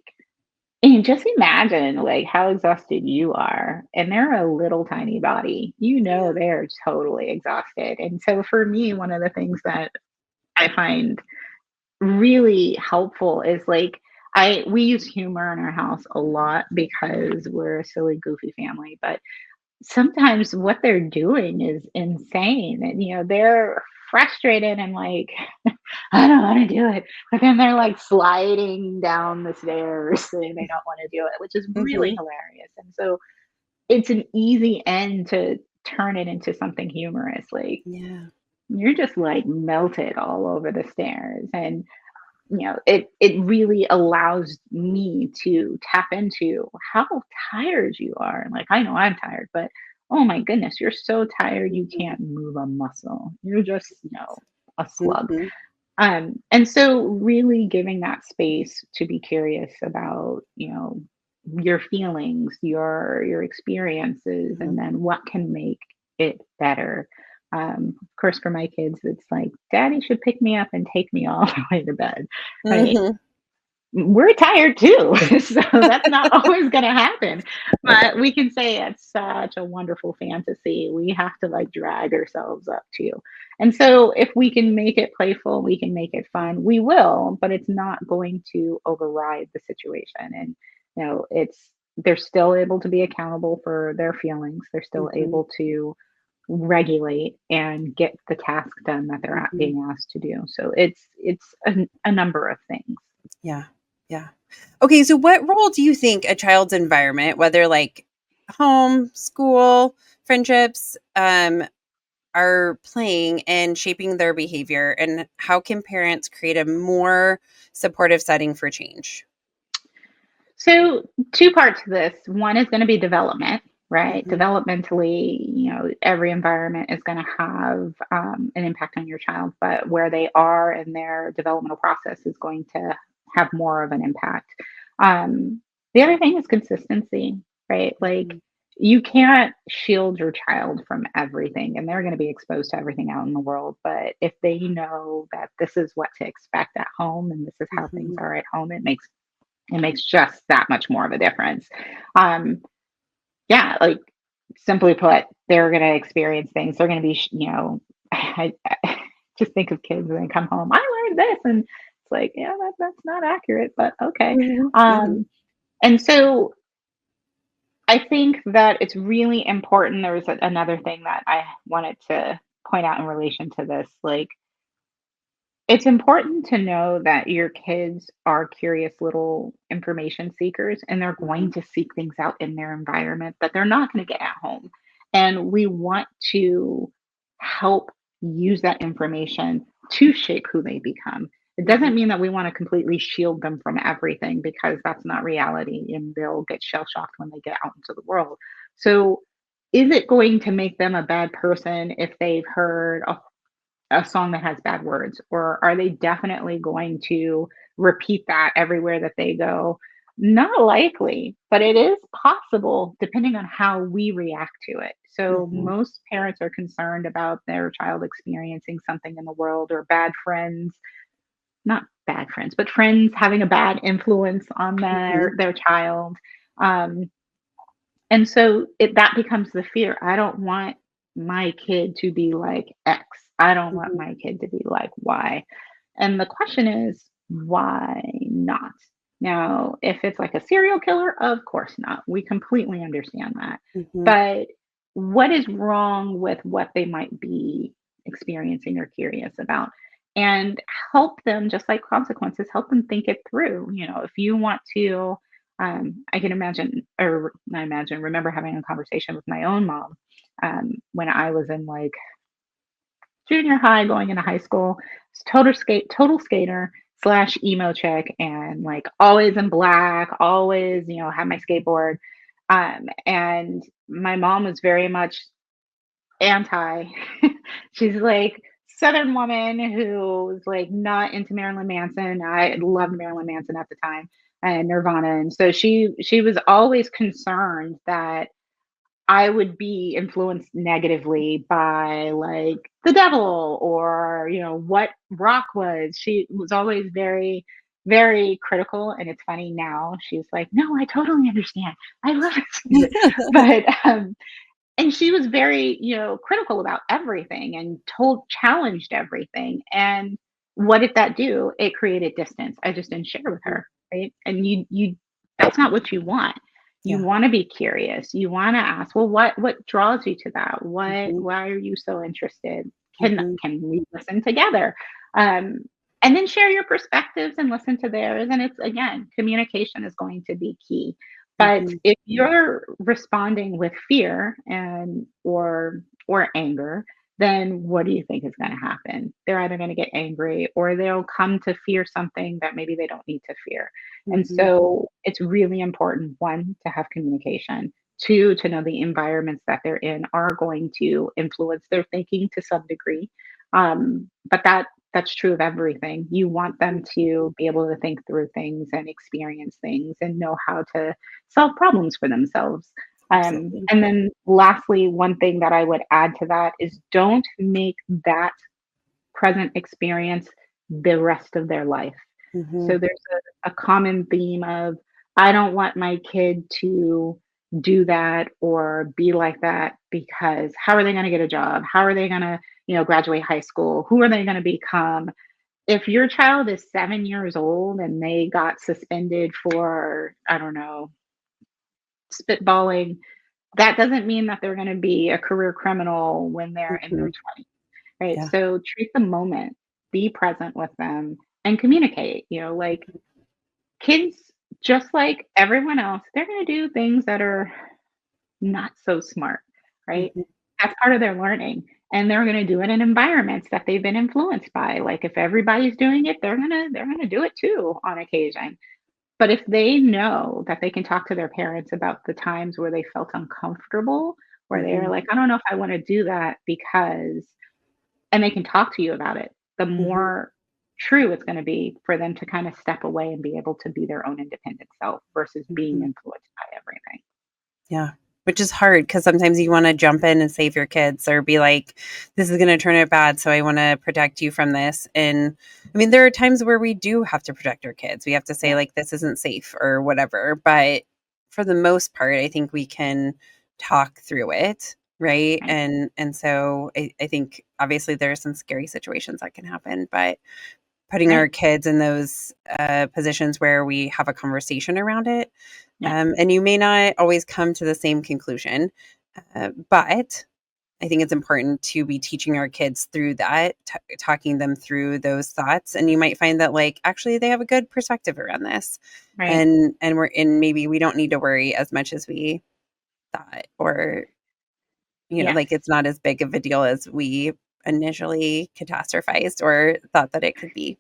and just imagine like how exhausted you are and they're a little tiny body. yeah, They're totally exhausted. And so for me, one of the things that I find really helpful is like we use humor in our house a lot because we're a silly goofy family, but sometimes what they're doing is insane and they're frustrated and like I don't want to do it, but then they're like sliding down the stairs and they don't want to do it, which is really mhm, hilarious. And so it's an easy end to turn it into something humorous, like yeah, you're just like melted all over the stairs. And it really allows me to tap into how tired you are. Like, I know I'm tired, but oh my goodness, you're so tired you mhm, can't move a muscle. You're just, a slug. mhm, And so really giving that space to be curious about, your feelings, your experiences, mhm, and then what can make it better. Of course, for my kids, it's like, Daddy should pick me up and take me all the way to bed, right? mhm. We're tired too. So that's not always going to happen. But we can say it's such a wonderful fantasy. We have to like drag ourselves up to. And so if we can make it playful, we can make it fun, we will, but it's not going to override the situation. And, they're still able to be accountable for their feelings. They're still Mhm, able to regulate and get the task done that they're mhm. being asked to do. So it's a number of things. Yeah. Yeah. Okay, so what role do you think a child's environment, whether like home, school, friendships, are playing in shaping their behavior, and how can parents create a more supportive setting for change? So, two parts to this. One is going to be development, right? Mhm, Developmentally, every environment is going to have an impact on your child, but where they are in their developmental process is going to have more of an impact. The other thing is consistency, right? Like, mhm, you can't shield your child from everything, and they're going to be exposed to everything out in the world. But if they know that this is what to expect at home and this is how things mhm, are at home, it makes just that much more of a difference. Um, yeah, like simply put, they're going to experience things. They're going to be, I just think of kids when they come home. I learned this, and it's like, yeah, that's not accurate, but okay. mhm, mhm, Um, and so I think that it's really important. There was another thing that I wanted to point out in relation to this, like it's important to know that your kids are curious little information seekers and they're mhm, going to seek things out in their environment that they're not going to get at home. And we want to help use that information to shape who they become. It doesn't mhm, mean that we want to completely shield them from everything because that's not reality and they'll get shell shocked when they get out into the world. So, is it going to make them a bad person if they've heard a song that has bad words? Or are they definitely going to repeat that everywhere that they go? Not likely, but it is possible depending on how we react to it. So Mhm. most parents are concerned about their child experiencing something in the world or bad friends, not bad friends, but friends having a bad influence on Mhm. their child. Um, and so that becomes the fear. I don't want my kid to be like X. I don't want Mhm. my kid to be like Y. And the question is, why not? Now, if it's like a serial killer, of course not. We completely understand that. Mhm. But what is wrong with what they might be experiencing or curious about? And help them, just like consequences, help them think it through. If you want to, I can imagine, or not imagine, remember having a conversation with my own mom when I was in like junior high going into high school. Total skater slash emo chick, and like always in black, always, had my skateboard. And my mom was very much anti. She's like Southern woman who was like not into Marilyn Manson. I loved Marilyn Manson at the time and Nirvana. And so she was always concerned that I would be influenced negatively by like the devil or, what rock was. She was always very, very critical. And it's funny now, she's like, no, I totally understand. I love it. But and she was very, critical about everything and challenged everything. And what did that do? It created distance. I just didn't share with Mhm. her, right? And that's not what you want. You Yeah. want to be curious. You want to ask, well, what draws you to that? Mhm. Why are you so interested? Can Mhm. can we listen together? Um, and then share your perspectives and listen to theirs. And it's, again, communication is going to be key. But Mhm. if you're responding with fear or anger, then what do you think is going to happen? They're either going to get angry or they'll come to fear something that maybe they don't need to fear. And Mhm. so it's really important, one, to have communication, two, to know the environments that they're in are going to influence their thinking to some degree. But that's true of everything. You want them to be able to think through things and experience things and know how to solve problems for themselves. Absolutely. And then lastly, one thing that I would add to that is don't make that present experience the rest of their life. So Mhm. there's a common theme of, I don't want my kid to do that or be like that because how are they going to get a job? How are they going to, graduate high school? Who are they going to become? If your child is 7 years old and they got suspended for, I don't know, spitballing, that doesn't mean that they're going to be a career criminal when they're in their Mhm. 20s, right? Yeah. So treat the moment, be present with them, and communicate. Like kids, just like everyone else, they're going to do things that are not so smart, right? Mhm. That's part of their learning. And they're going to do it in environments that they've been influenced by. Like if everybody's doing it, they're going to do it too on occasion. But if they know that they can talk to their parents about the times where they felt uncomfortable, where they're Mhm. like, I don't know if I want to do that because, and they can talk to you about it, the Mhm. more true it's going to be for them to kind of step away and be able to be their own independent self versus being Mhm. influenced by everything. Yeah. Which is hard because sometimes you wanna jump in and save your kids or be like, "This is gonna turn out bad, so I wanna protect you from this." And, I mean, there are times where we do have to protect our kids. We have to say, Yeah. like, "This isn't safe," or whatever, but for the most part, I think we can talk through it, right? Right. And so I think, obviously, there are some scary situations that can happen, but putting our Right. kids in those, positions where we have a conversation around it. Yeah. And you may not always come to the same conclusion, but I think it's important to be teaching our kids through that, talking them through those thoughts. And you might find that, like, actually, they have a good perspective around this, Right. and maybe we don't need to worry as much as we thought, or Yes. like it's not as big of a deal as we initially catastrophized or thought that it could be.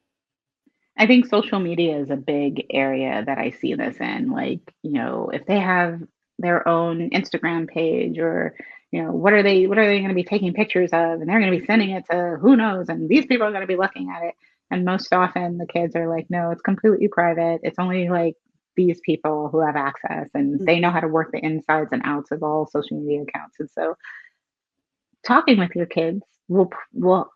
I think social media is a big area that I see this in. Like, if they have their own Instagram page or, what are they going to be taking pictures of? And they're going to be sending it to who knows? And these people are going to be looking at it. And most often the kids are like, no, it's completely private. It's only like these people who have access and they know how Mhm. to work the insides and outs of all social media accounts. And so talking with your kids will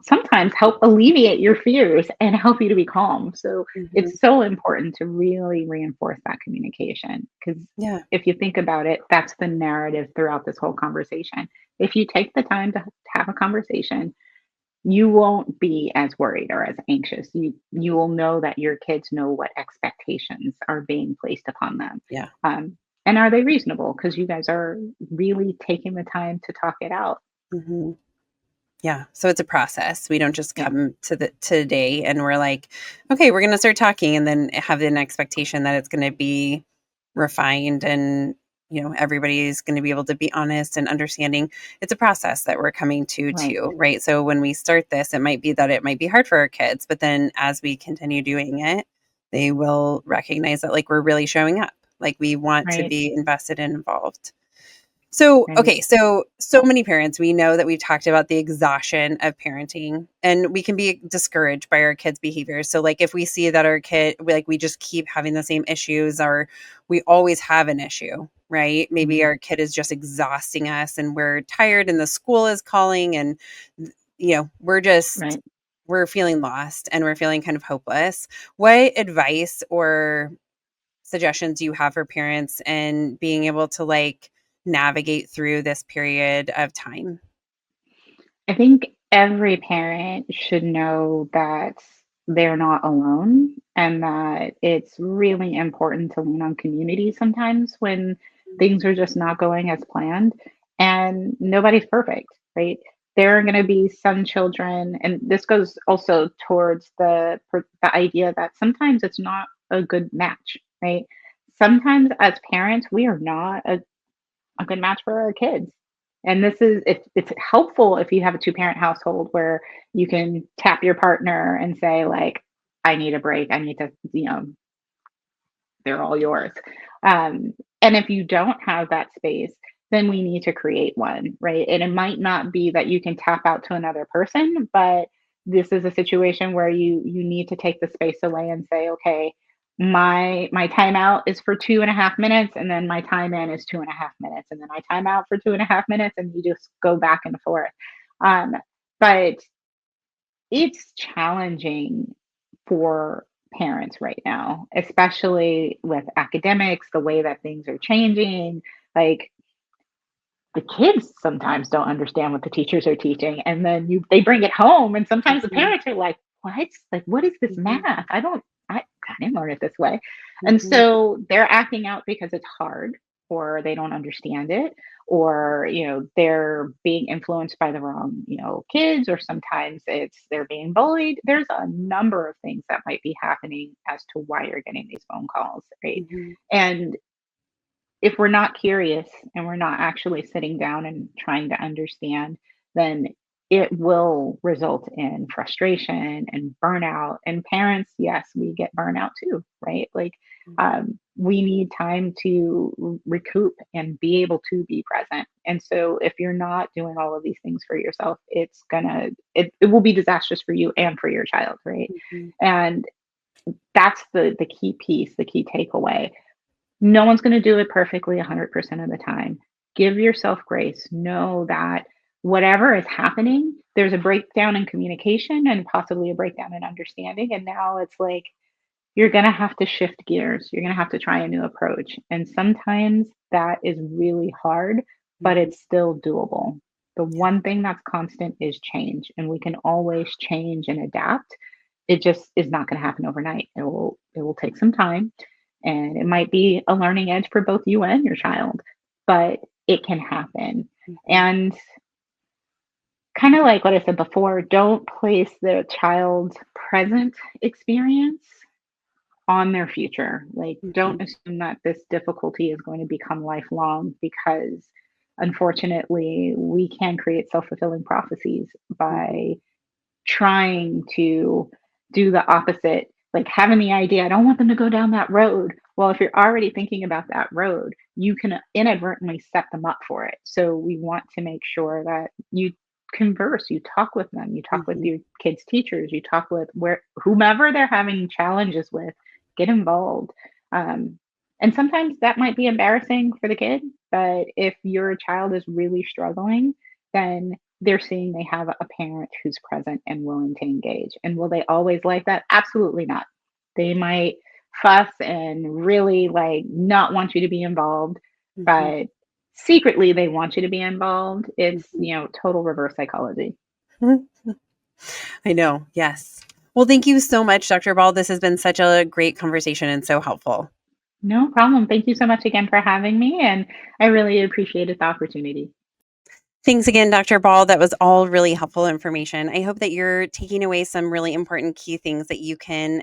sometimes help alleviate your fears and help you to be calm. So Mhm. it's so important to really reinforce that communication because Yeah. if you think about it, that's the narrative throughout this whole conversation. If you take the time to have a conversation, you won't be as worried or as anxious. You will know that your kids know what expectations are being placed upon them. Yeah. Um, and are they reasonable? Because you guys are really taking the time to talk it out. Mhm. Yeah, so it's a process. We don't just Yeah, come to the today and we're like, "Okay, we're gonna start talking," and then have an expectation that it's gonna be refined and, everybody's gonna be able to be honest and understanding. It's a process that we're coming to right, too, right? So when we start this, it might be hard for our kids, but then as we continue doing it, they will recognize that, like, we're really showing up, like, we want to right, be invested and involved. So, right. okay, so many parents, we know that we've talked about the exhaustion of parenting and we can be discouraged by our kids' behaviors. So like if we see that our kid we just keep having the same issues or we always have an issue, right? Maybe Mhm. our kid is just exhausting us and we're tired and the school is calling and Right. we're feeling lost and we're feeling kind of hopeless. What advice or suggestions do you have for parents and being able to navigate through this period of time? I think every parent should know that they're not alone and that it's really important to lean on community sometimes when things are just not going as planned. And nobody's perfect, right? There are going to be some children, and this goes also towards the idea that sometimes it's not a good match, right? Sometimes as parents, we are not a good match for our kids. And this is it's helpful if you have a two-parent household where you can tap your partner and say like, I need a break. I need to, they're all yours. Um, and if you don't have that space, then we need to create one, right? And it might not be that you can tap out to another person, but this is a situation where you need to take the space away and say, okay, my timeout is for 2.5 minutes, and then my time in is 2.5 minutes, and then I time out for 2.5 minutes, and you just go back and forth. Um, but it's challenging for parents right now, especially with academics, the way that things are changing. Like the kids sometimes don't understand what the teachers are teaching, and then they bring it home, and sometimes the Mhm, parents are like, "What? Like, what is this mhm, math? I didn't learn it this way." And mhm, so they're acting out because it's hard, or they don't understand it, or they're being influenced by the wrong kids, or sometimes it's they're being bullied. There's a number of things that might be happening as to why you're getting these phone calls, right? mhm, And if we're not curious and we're not actually sitting down and trying to understand, then it will result in frustration and burnout. And parents, yes, we get burnout too, right? Like, mhm. we need time to recoup and be able to be present. And so, if you're not doing all of these things for yourself, it will be disastrous for you and for your child, right? Mhm. And that's the key piece, the key takeaway. No one's going to do it perfectly 100% of the time. Give yourself grace. Know that whatever is happening, there's a breakdown in communication and possibly a breakdown in understanding. And now it's like you're going to have to shift gears. You're going to have to try a new approach. And sometimes that is really hard, but Mhm. it's still doable. The Yeah. one thing that's constant is change, and we can always change and adapt. It just is not going to happen overnight. It will take some time, and it might be a learning edge for both you and your child, but it can happen. Mhm. And kind of like what I said before, don't place the child's present experience on their future. Like, don't Mhm. assume that this difficulty is going to become lifelong because unfortunately, we can create self fulfilling prophecies Mhm. by trying to do the opposite like having the idea, I don't want them to go down that road. Well, if you're already thinking about that road, you can inadvertently set them up for it. So we want to make sure that you converse, you talk with them, you talk with Mhm. your kids' teachers, you talk with whomever they're having challenges with, get involved. Um, and sometimes that might be embarrassing for the kid, but if your child is really struggling, then they're seeing they have a parent who's present and willing to engage. And will they always like that? Absolutely not. They might fuss and really like not want you to be involved, Mhm. but secretly they want you to be involved. It's, Mhm. total reverse psychology. I know. Yes. Well, thank you so much, Dr. Ball. This has been such a great conversation and so helpful. No problem. Thank you so much again for having me. And I really appreciated the opportunity. Thanks again, Dr. Ball. That was all really helpful information. I hope that you're taking away some really important key things that you can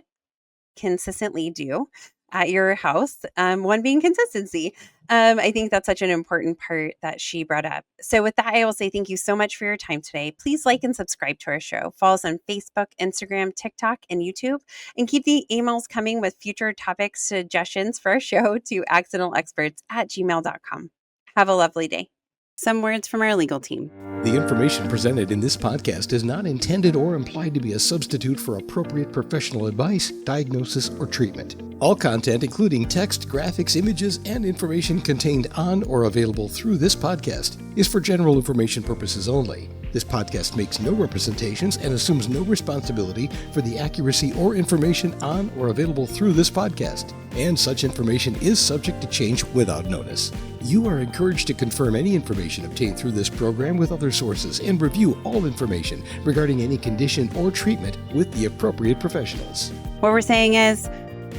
consistently do at your house. One being consistency. I think that's such an important part that she brought up. So, with that, I will say thank you so much for your time today. Please like and subscribe to our show. Follow us on Facebook, Instagram, TikTok, and YouTube. And keep the emails coming with future topic suggestions for our show to accidentalexperts@gmail.com. Have a lovely day. Some words from our legal team. The information presented in this podcast is not intended or implied to be a substitute for appropriate professional advice, diagnosis, or treatment. All content, including text, graphics, images, and information contained on or available through this podcast, is for general information purposes only. This podcast makes no representations and assumes no responsibility for the accuracy or information on or available through this podcast, and such information is subject to change without notice. You are encouraged to confirm any information obtained through this program with other sources and review all information regarding any condition or treatment with the appropriate professionals. What we're saying is,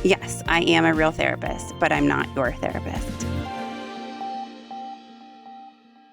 yes, I am a real therapist, but I'm not your therapist.